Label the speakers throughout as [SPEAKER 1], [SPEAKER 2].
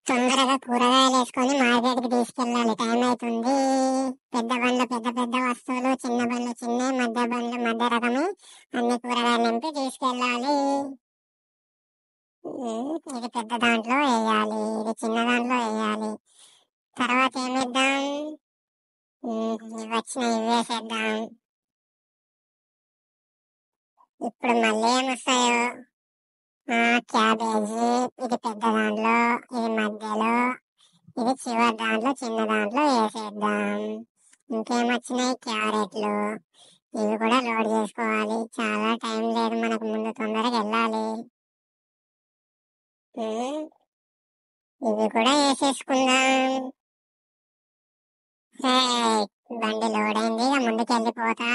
[SPEAKER 1] తొందరగా కూరగాయలు వేసుకొని మార్కెట్కి తీసుకెళ్ళాలి, టైం అవుతుంది. పెద్ద బండ్లు పెద్ద పెద్ద వస్తువులు, చిన్న బండ్లు చిన్న, మధ్య బండ్లు మధ్య రకమే, అన్ని కూరగాయలు నింపి తీసుకెళ్ళాలి. ఇది పెద్ద దాంట్లో వేయాలి, ఇది చిన్న దాంట్లో వేయాలి. తర్వాత ఏమిద్దాం, ఇవి వచ్చినాయి ఇవి వేసేద్దాం. ఇప్పుడు మళ్ళీ ఏమొస్తాయో, క్యాబేజీ, ఇది పెద్ద దాంట్లో, ఇది మధ్యలో, ఇది చివరి దాంట్లో చిన్న దాంట్లో వేసేద్దాం. ఇంకేమొచ్చినాయి, క్యారెట్లు, ఇవి కూడా లోడ్ చేసుకోవాలి. చాలా టైం లేదు మనకు, ముందు తొందరగా వెళ్ళాలి. ఇవి కూడా వేసేసుకుందాం. బండి లోడ్ అయింది, ఇక ముందుకు వెళ్ళిపోతా.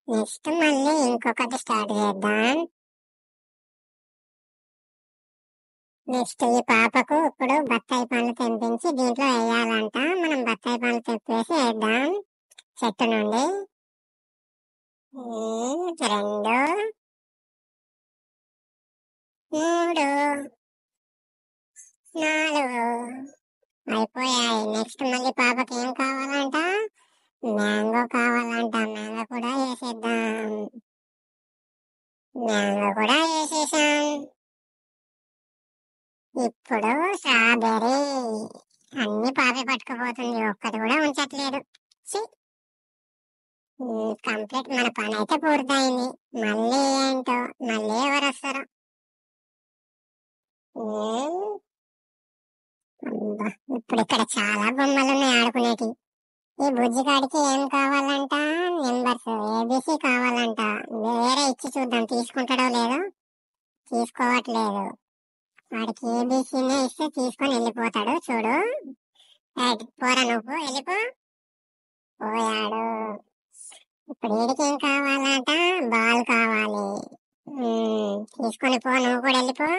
[SPEAKER 1] నెక్స్ట్ మళ్ళీ ఇంకొకటి స్టార్ట్ చేద్దాం. నెక్స్ట్ ఈ పాపకు ఇప్పుడు బత్తాయి పండ్లు తెంపించి దీంట్లో వేయాలంట. మనం బత్తాయి పండ్లు తెంపేసి వేద్దాం చెట్టు నుండి. 2 3 4 అయిపోయాయి. నెక్స్ట్ మళ్ళీ పాపకి ఏం కావాలంట, మ్యాంగో కావాలంట. మ్యాంగో కూడా వేసేద్దాం. మ్యాంగో కూడా వేసేసాం. ఇప్పుడు స్ట్రాబెర్రీ, అన్ని పాపే పట్టుకుపోతుంది, ఒక్కటి కూడా ఉంచట్లేదు. కంప్లీట్, మన పని అయితే పూర్తయింది. మళ్ళీ ఏంటో, మళ్ళీ ఎవరు వస్తారు. ఇప్పుడు ఇక్కడ చాలా బొమ్మలు ఉన్నాయి ఆడుకునేటి. ఈ బుజ్జిగాడికి ఏం కావాలంట, నెంబర్స్ ఏబిసి కావాలంట. వేరే ఇచ్చి చూద్దాం తీసుకుంటాడో లేదో. తీసుకోవట్లేదు, వాడికి ఏబిసినే ఇస్తే తీసుకొని వెళ్ళిపోతాడు. చూడు, పోరా నువ్వు, వెళ్ళిపో. పోయాడు. ఇప్పుడు వీడికి ఏం కావాలంట, బాల్ కావాలి. తీసుకొని పో, నువ్వు కూడా వెళ్ళిపో.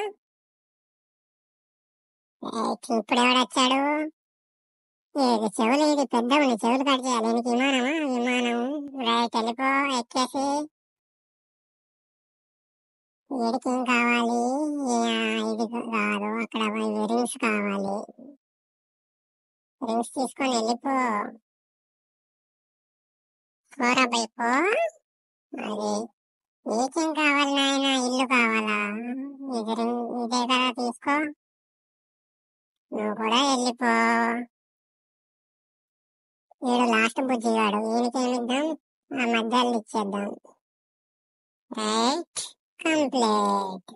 [SPEAKER 1] ఇప్పుడు ఎవడొచ్చాడు, ఇది చెవులు, ఇది పెద్ద ఉంది, చెవులు కట్ చేయాలి. నీకు విమానమా, విమానం. రైట్, వెళ్ళిపో ఎక్కేసి. వీడికి ఏం కావాలి, ఇది కాదు, అక్కడ రింగ్స్ కావాలి. రింగ్స్ తీసుకొని వెళ్ళిపో. పోరా పో. అది నీకేం కావాలి నాయన, ఇల్లు కావాలా, ఇదే కదా, తీసుకో. నువ్వు కూడా వెళ్ళిపో. వీడు లాస్ట్ బుజ్జిగాడు, ఈయనకేమిద్దాం, ఆ మధ్యలో ఇచ్చేద్దాం. Right, complete.